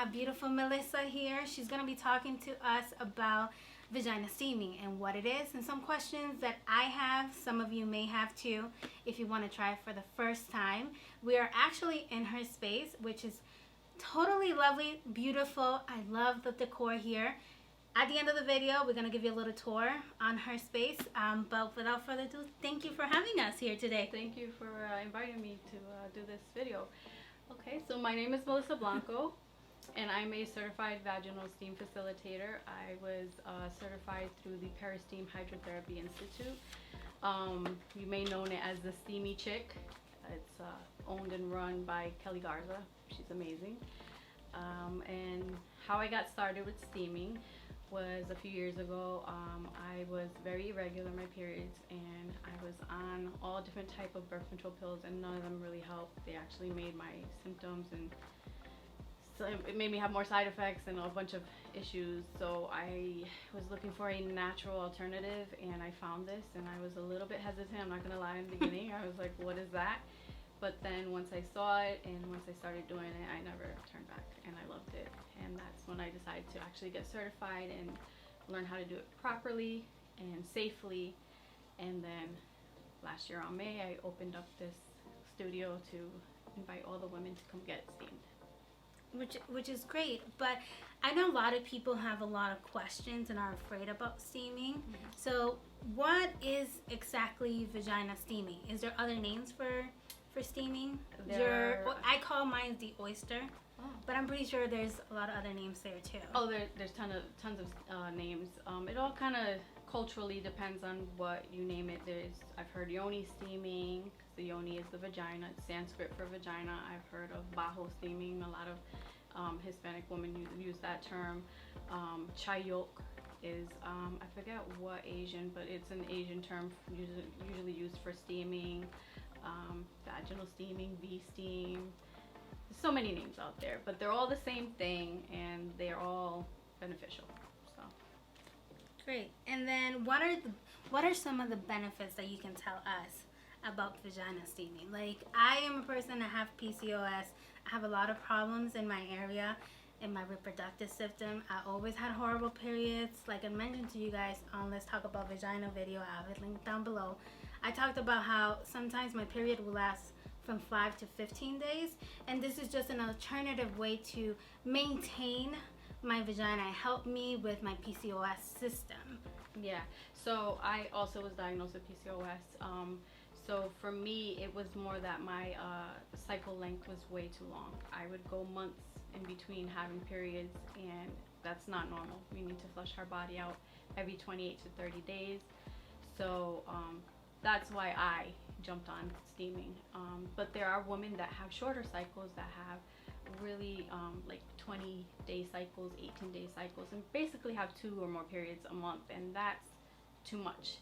have beautiful Melissa here. She's going to be talking to us about vagina steaming and what it is, and some questions that I have. Some of you may have too if you want to try it for the first time. We are actually in her space, which is totally lovely, beautiful. I love the decor here. At the end of the video, we're going to give you a little tour on her space. But without further ado, thank you for having us here today. Thank you for inviting me to do this video. Okay, so my name is Melissa Blanco, and I'm a certified vaginal steam facilitator. I was certified through the Peristeam Hydrotherapy Institute. You may know it as the Steamy Chick. It's owned and run by Kelly Garza. She's amazing. And how I got started with steaming was a few years ago. I was very irregular in my periods, and I was on all different type of birth control pills, and none of them really helped. They actually made my symptoms, and so it made me have more side effects and a bunch of issues. So I was looking for a natural alternative, and I found this, and I was a little bit hesitant, I'm not gonna lie. In the beginning I was like, what is that? But then once I saw it and once I started doing it, I never turned back, and I loved it. And that's when I decided to actually get certified and learn how to do it properly and safely. And then last year on May, I opened up this studio to invite all the women to come get steamed. Which is great, but I know a lot of people have a lot of questions and are afraid about steaming. Mm-hmm. So what is exactly vagina steaming? Is there other names for steaming? I call mine the oyster. Oh. But I'm pretty sure there's a lot of other names there too. Oh, there's tons of names. It all kind of culturally depends on what you name it. I've heard yoni steaming. The yoni is the vagina. It's Sanskrit for vagina. I've heard of bajo steaming. A lot of Hispanic women use that term. Chayok is I forget what Asian, but it's an Asian term usually used for steaming. Vaginal steaming, V-steam. There's so many names out there, but they're all the same thing, and they're all beneficial. So great. And then what are some of the benefits that you can tell us about vagina steaming? Like, I am a person that have PCOS. I have a lot of problems in my area, in my reproductive system. I always had horrible periods. Like I mentioned to you guys on Let's Talk About Vagina video, I have it linked down below. I talked about how sometimes my period will last from 5 to 15 days, and this is just an alternative way to maintain my vagina. It helped me with my PCOS system. Yeah, so I also was diagnosed with PCOS. So for me, it was more that my cycle length was way too long. I would go months in between having periods, and that's not normal. We need to flush our body out every 28 to 30 days. So that's why I jumped on steaming. But there are women that have shorter cycles, that have really like 20-day cycles, 18-day cycles, and basically have 2 or more periods a month, and that's too much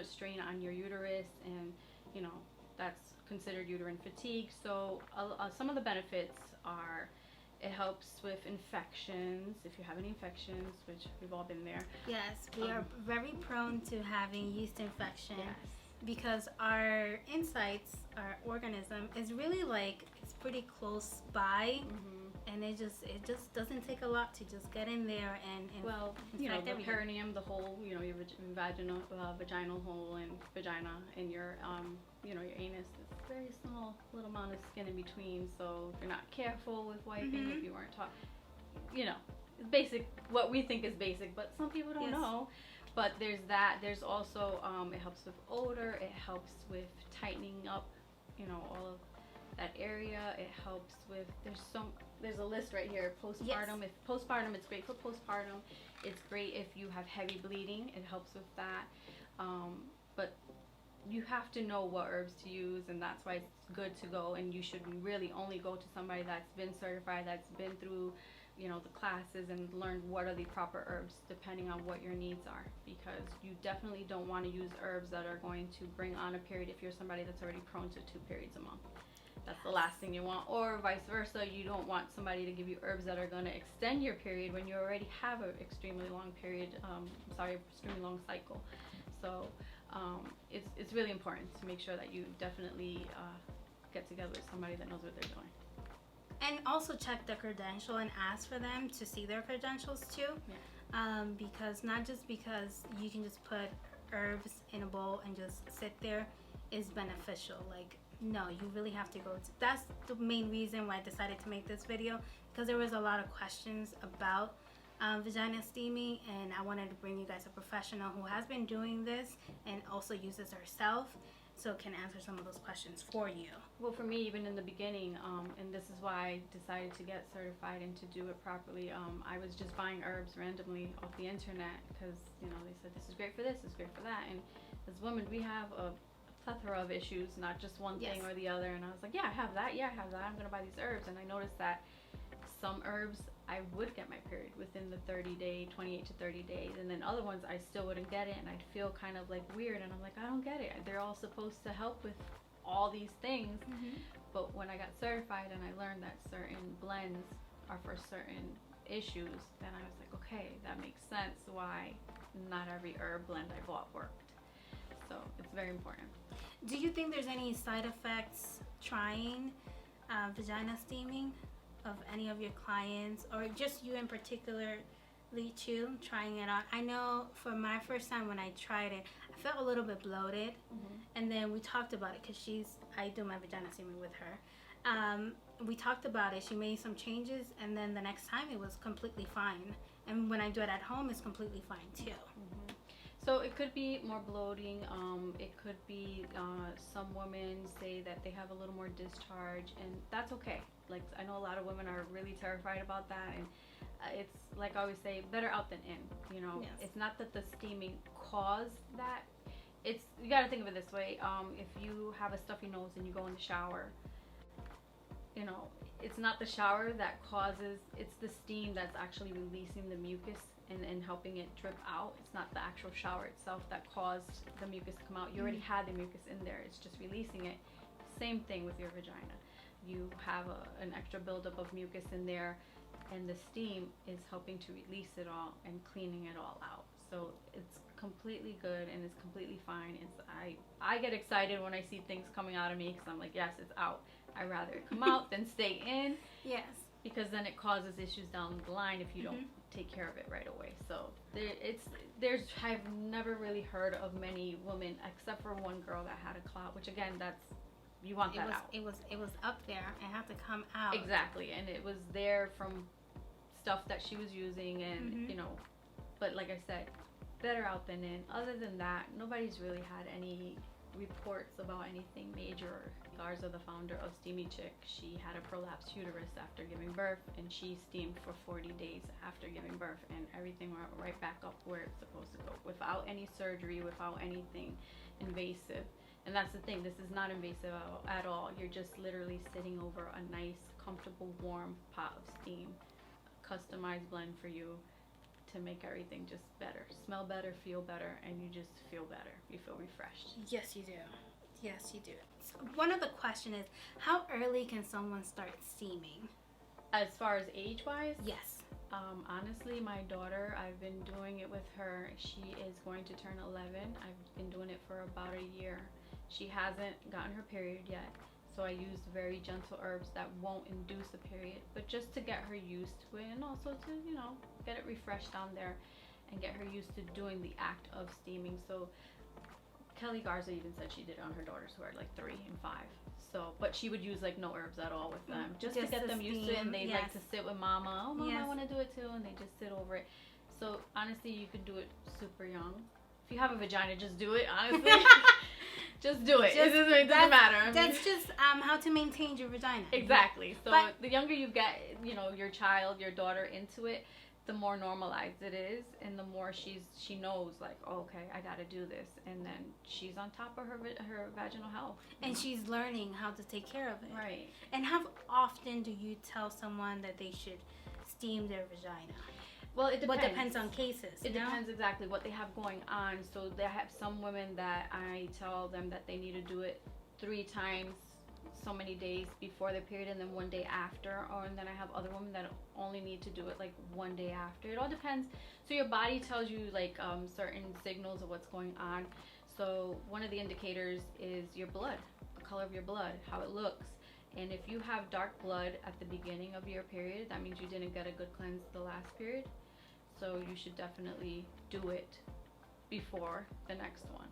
strain on your uterus, and you know, that's considered uterine fatigue. So some of the benefits are, it helps with infections, if you have any infections, which we've all been there. Yes, we are very prone to having yeast infection. Yes. Because our insides, our organism is really like, it's pretty close by. Mm-hmm. And it just doesn't take a lot to just get in there and well, you know, the perineum, the hole, you know, your vaginal hole and vagina, and your you know, your anus is a very small little amount of skin in between. So if you're not careful with wiping, mm-hmm. if you weren't taught, you know, it's basic, what we think is basic, but some people don't know. But there's that. There's also it helps with odor. It helps with tightening up, you know, all of that area. It helps with, there's a list right here. Postpartum. Yes. If postpartum, it's great for postpartum. It's great if you have heavy bleeding. It helps with that. But you have to know what herbs to use, and that's why it's good to go, and you should really only go to somebody that's been certified, that's been through, you know, the classes and learned what are the proper herbs depending on what your needs are, because you definitely don't want to use herbs that are going to bring on a period if you're somebody that's already prone to 2 periods a month. That's the last thing you want. Or vice versa, you don't want somebody to give you herbs that are going to extend your period when you already have an extremely long period, extremely long cycle. So it's really important to make sure that you definitely get together with somebody that knows what they're doing. And also check the credential and ask for them to see their credentials too. Yeah. Because not just because you can just put herbs in a bowl and just sit there is beneficial. Like, no, you really have to go. That's the main reason why I decided to make this video, because there was a lot of questions about vagina steaming, and I wanted to bring you guys a professional who has been doing this and also uses herself, so can answer some of those questions for you. Well, for me, even in the beginning, and this is why I decided to get certified and to do it properly, I was just buying herbs randomly off the internet because, you know, they said this is great for this, this is great for that, and as women, we have a plethora of issues, not just one thing or the other, and I was like, yeah, I have that, I'm gonna buy these herbs. And I noticed that some herbs I would get my period within the 30-day, 28 to 30 days, and then other ones I still wouldn't get it, and I'd feel kind of like weird, and I'm like, I don't get it. They're all supposed to help with all these things, but when I got certified and I learned that certain blends are for certain issues, then I was like, okay, that makes sense why not every herb blend I bought worked. So it's very important. Do you think there's any side effects trying vagina steaming of any of your clients, or just you in particularly too, trying it out? I know for my first time when I tried it, I felt a little bit bloated, and then we talked about it because I do my vagina steaming with her. We talked about it. She made some changes, and then the next time it was completely fine. And when I do it at home, it's completely fine too. So it could be more bloating. It could be some women say that they have a little more discharge, and that's okay. Like, I know a lot of women are really terrified about that, and it's like I always say, better out than in. You know, it's not that the steaming caused that. You got to think of it this way. If you have a stuffy nose and you go in the shower, you know, it's not the shower that causes. It's the steam that's actually releasing the mucus and helping it drip out. It's not the actual shower itself that caused the mucus to come out. You already had the mucus in there. It's just releasing it. Same thing with your vagina. You have an extra buildup of mucus in there, and the steam is helping to release it all and cleaning it all out. So it's completely good and it's completely fine. I get excited when I see things coming out of me because I'm like, yes, it's out. I'd rather it come out than stay in. Yes. Because then it causes issues down the line if you don't take care of it right away. So I've never really heard of many women, except for one girl that had a clot, which again, you want that out. It was up there. It had to come out. Exactly, and it was there from stuff that she was using, and you know, but like I said, better out than in. Other than that, nobody's really had any reports about anything major. Garza, the founder of Steamy Chick, she had a prolapsed uterus after giving birth, and she steamed for 40 days after giving birth, and everything went right back up where it's supposed to go, without any surgery, without anything invasive. And that's the thing, this is not invasive at all. You're just literally sitting over a nice, comfortable, warm pot of steam, customized blend for you to make everything just better, smell better, feel better, and you just feel better. You feel refreshed. Yes, you do. Yes, you do. So one of the questions is, how early can someone start steaming? As far as age-wise? Yes. Honestly, my daughter, I've been doing it with her. She is going to turn 11. I've been doing it for about a year. She hasn't gotten her period yet, so I use very gentle herbs that won't induce a period, but just to get her used to it, and also to, you know, get it refreshed down there and get her used to doing the act of steaming. So Kelly Garza even said she did it on her daughters who are like 3 and 5. So, but she would use like no herbs at all with them, just to get them used to it, and they like to sit with mama. Oh, mama, I want to do it too, and they just sit over it. So honestly, you could do it super young. If you have a vagina, just do it. Honestly, just do it. It doesn't matter. I mean, that's just how to maintain your vagina. Exactly. So the younger you get, you know, your child, your daughter into it, the more normalized it is, and the more she knows, like, oh, okay, I got to do this, and then she's on top of her vaginal health, and she's learning how to take care of it. Right. And how often do you tell someone that they should steam their vagina? Well, it depends. What depends on cases. It depends exactly what they have going on. So they have some women that I tell them that they need to do it 3 times so many days before their period, and then 1 day after, and then I have other women that only need to do it like 1 day after. It all depends. So your body tells you like certain signals of what's going on. So one of the indicators is your blood, the color of your blood, how it looks, And if you have dark blood at the beginning of your period, that means you didn't get a good cleanse the last period. So you should definitely do it before the next one.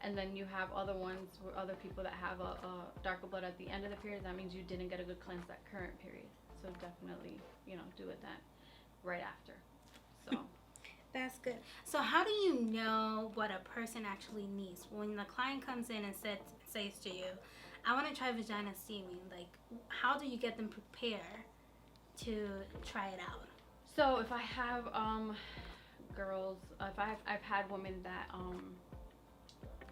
And then you have other ones where other people that have a darker blood at the end of the period, that means you didn't get a good cleanse that current period. So definitely, you know, do it then right after. So That's good. So how do you know what a person actually needs? When the client comes in and says to you, I want to try vagina steaming, like, how do you get them prepared to try it out? So if I have girls, if I've had women that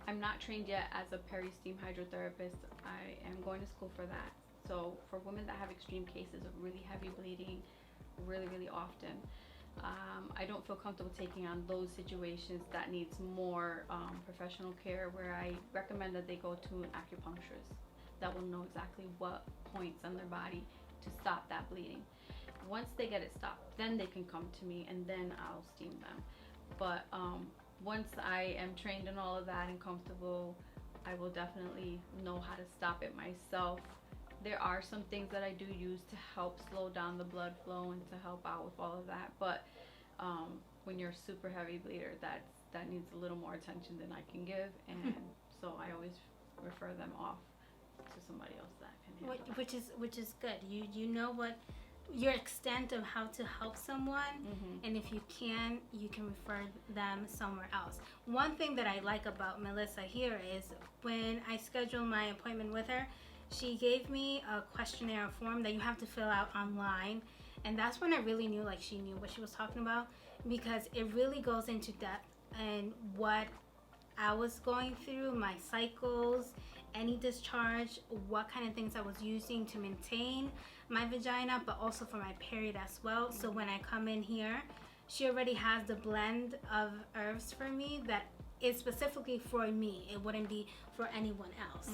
I'm not trained yet as a peri-steam hydrotherapist. I am going to school for that. So for women that have extreme cases of really heavy bleeding really often, I don't feel comfortable taking on those situations that needs more professional care, where I recommend that they go to an acupuncturist that will know exactly what points on their body to stop that bleeding. Once they get it stopped, then they can come to me and then I'll steam them. But once I am trained in all of that and comfortable, I will definitely know how to stop it myself. There are some things that I do use to help slow down the blood flow and to help out with all of that. But when you're a super heavy bleeder, that needs a little more attention than I can give. And so I always refer them off to somebody else that can handle that. Which is good. You know what your extent of how to help someone, and if you can refer them somewhere else. One thing that I like about Melissa here is when I scheduled my appointment with her, she gave me a questionnaire form that you have to fill out online, and that's when I really knew like she knew what she was talking about, because it really goes into depth and what I was going through, my cycles, any discharge, what kind of things I was using to maintain my vagina, but also for my period as well. So when I come in here, she already has the blend of herbs for me that is specifically for me. It wouldn't be for anyone else.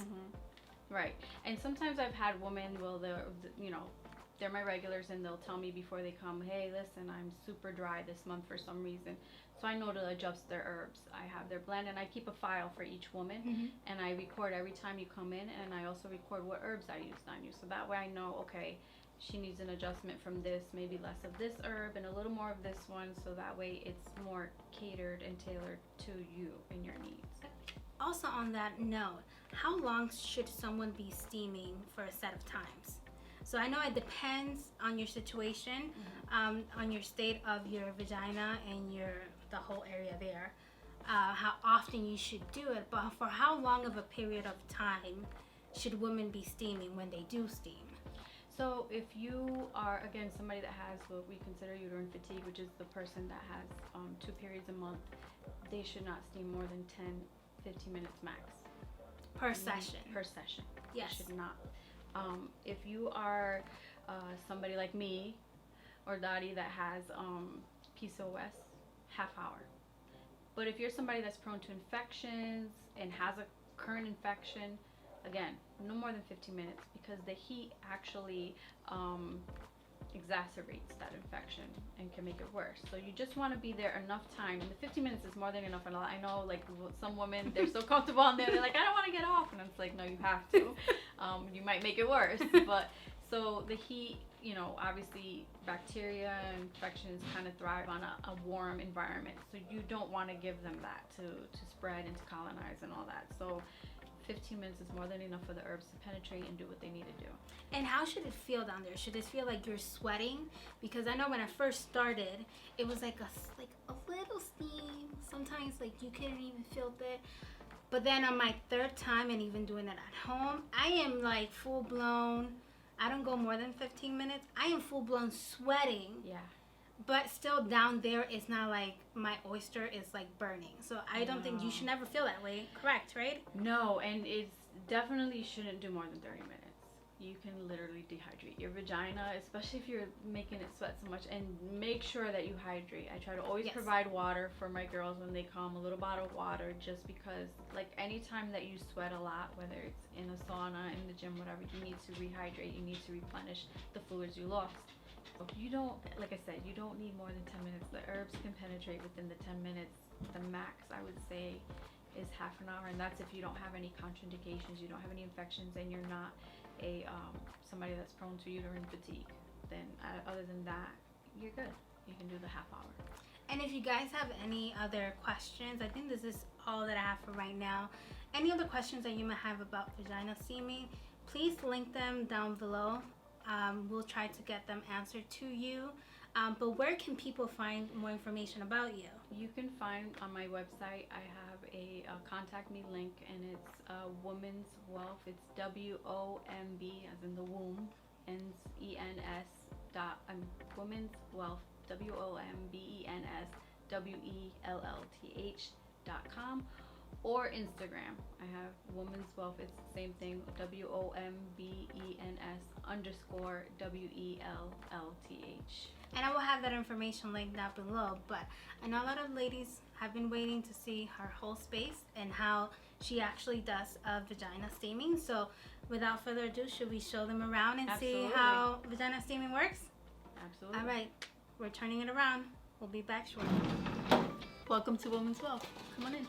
Right. And sometimes I've had women, well, they're my regulars, and they'll tell me before they come, hey, listen, I'm super dry this month for some reason. So I know to adjust their herbs. I have their blend, and I keep a file for each woman, and I record every time you come in, and I also record what herbs I used on you. So that way I know, okay, she needs an adjustment from this, maybe less of this herb and a little more of this one, so that way it's more catered and tailored to you and your needs. Also on that note, how long should someone be steaming for a set of times? So I know it depends on your situation, on your state of your vagina and the whole area there, how often you should do it, but for how long of a period of time should women be steaming when they do steam? So if you are, again, somebody that has what we consider uterine fatigue, which is the person that has 2 periods a month, they should not steam more than 10-15 minutes max. Per session? Per session. Yes. Should not. If you are somebody like me or Dottie that has PCOS, half hour. But if you're somebody that's prone to infections and has a current infection, again, no more than 15 minutes, because the heat actually exacerbates that infection and can make it worse. So you just want to be there enough time, and the 15 minutes is more than enough. And I know, like, some women, they're so comfortable on there, they're like, I don't want to get off, and it's like, no, you have to. You might make it worse. But so the heat, obviously bacteria and infections kind of thrive on a warm environment, so you don't want to give them that to spread and to colonize and all that. So 15 minutes is more than enough for the herbs to penetrate and do what they need to do. And how should it feel down there? Should it feel like you're sweating? Because I know when I first started, it was like a little steam. Sometimes like you couldn't even feel it. But then on my 3rd time and even doing it at home, I am like full blown. I don't go more than 15 minutes. I am full blown sweating. Yeah. But still down there, it's not like my oyster is like burning. So I don't think you should never feel that way. Correct, right? No, and it's definitely shouldn't do more than 30 minutes. You can literally dehydrate your vagina, especially if you're making it sweat so much. And make sure that you hydrate. I try to always provide water for my girls when they come, a little bottle of water, just because, like, anytime that you sweat a lot, whether it's in a sauna, in the gym, whatever, you need to rehydrate. You need to replenish the fluids you lost. You don't, like I said, you don't need more than 10 minutes. The herbs can penetrate within the 10 minutes. The max, I would say, is half an hour, and that's if you don't have any contraindications, you don't have any infections, and you're not a somebody that's prone to uterine fatigue, then other than that, you're good. You can do the half hour. And if you guys have any other questions, I think this is all that I have for right now. Any other questions that you might have about vagina steaming, please link them down below. We'll try to get them answered to you. But where can people find more information about you? You can find on my website, I have a contact me link, and it's Women's Wellth. It's WOMB as in the womb, ENS dot Women's Wellth, WOMBENSWELLTH.com, or Instagram. I have Women's Wellth. It's the same thing, WOMBENS_WELLTH. And I will have that information linked down below. But I know a lot of ladies have been waiting to see her whole space and how she actually does vagina steaming. So without further ado, should we show them around and Absolutely. see how vagina steaming works? Absolutely. All right, we're turning it around. We'll be back shortly. Welcome to Women's Wellth. Come on in.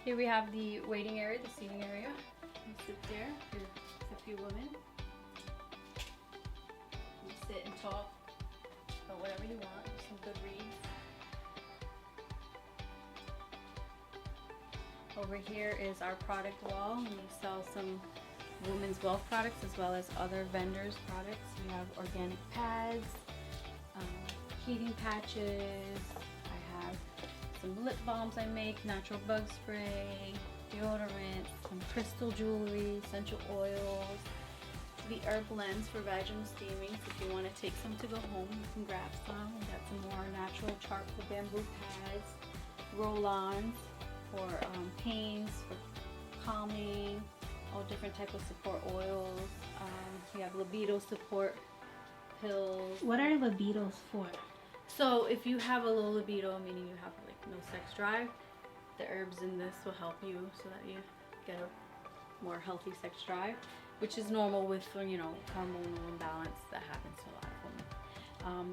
Here we have the waiting area, the seating area. You sit there. There's a few women. You sit and talk about whatever you want. Some good reads. Over here is our product wall. We sell some Women's Wellth products as well as other vendors' products. We have organic pads, heating patches. I have some lip balms I make, natural bug spray, deodorant, some crystal jewelry, essential oils, the herb Lense for vaginal steaming. So if you want to take some to go home, you can grab some. We got some more natural charcoal bamboo pads, roll-ons for pains, for calming, all different types of support oils. We have libido support pills. What are libidos for? So if you have a low libido, meaning you have like no sex drive, the herbs in this will help you so that you get a more healthy sex drive, which is normal with, you know, hormonal imbalance that happens to a lot of women.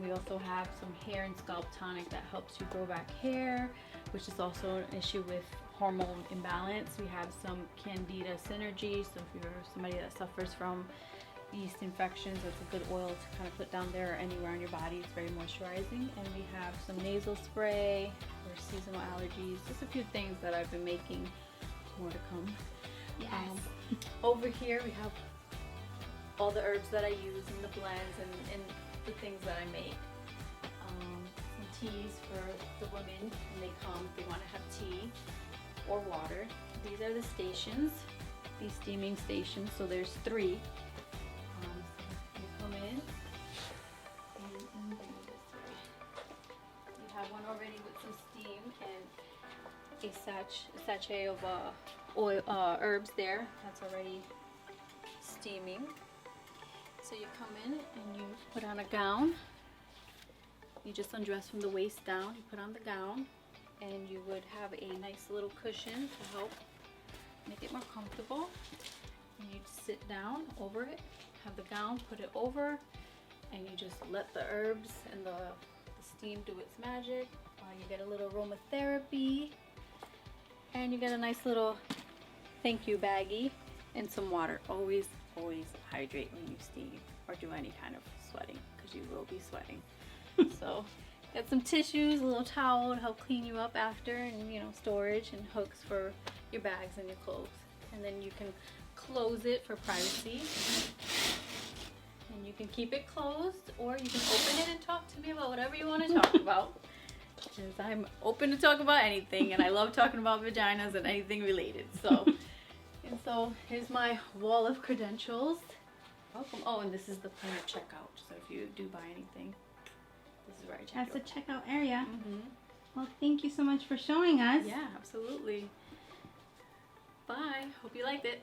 We also have some hair and scalp tonic that helps you grow back hair, which is also an issue with hormone imbalance. We have some Candida Synergy, so if you're somebody that suffers from yeast infections, that's a good oil to kind of put down there or anywhere on your body. It's very moisturizing. And we have some nasal spray for seasonal allergies, just a few things that I've been making, more to come. Yes. Over here we have all the herbs that I use in the blends and the things that I make. Some teas for the women when they come, if they want to have tea or water. These are the stations, these steaming stations. So there's 3. You come in and bring this way. You have one already with some steam and a sachet of oil, herbs there. That's already steaming. So you come in and you put on a gown. You just undress from the waist down. You put on the gown, and you would have a nice little cushion to help make it more comfortable. And you sit down over it, have the gown, put it over, and you just let the herbs and the steam do its magic while you get a little aromatherapy. And you get a nice little thank you baggie and some water. Always hydrate when you steam or do any kind of sweating, because you will be sweating. So get some tissues, a little towel to help clean you up after, and you know, storage and hooks for your bags and your clothes. And then you can close it for privacy, and you can keep it closed, or you can open it and talk to me about whatever you want to talk about, because I'm open to talk about anything, and I love talking about vaginas and anything related. So and so here's my wall of credentials. Welcome. Oh, and this is the point of checkout, so if you do buy anything, this is where I check out. That's the checkout area. Mm-hmm. Well, thank you so much for showing us. Yeah, absolutely. Bye. Hope you liked it.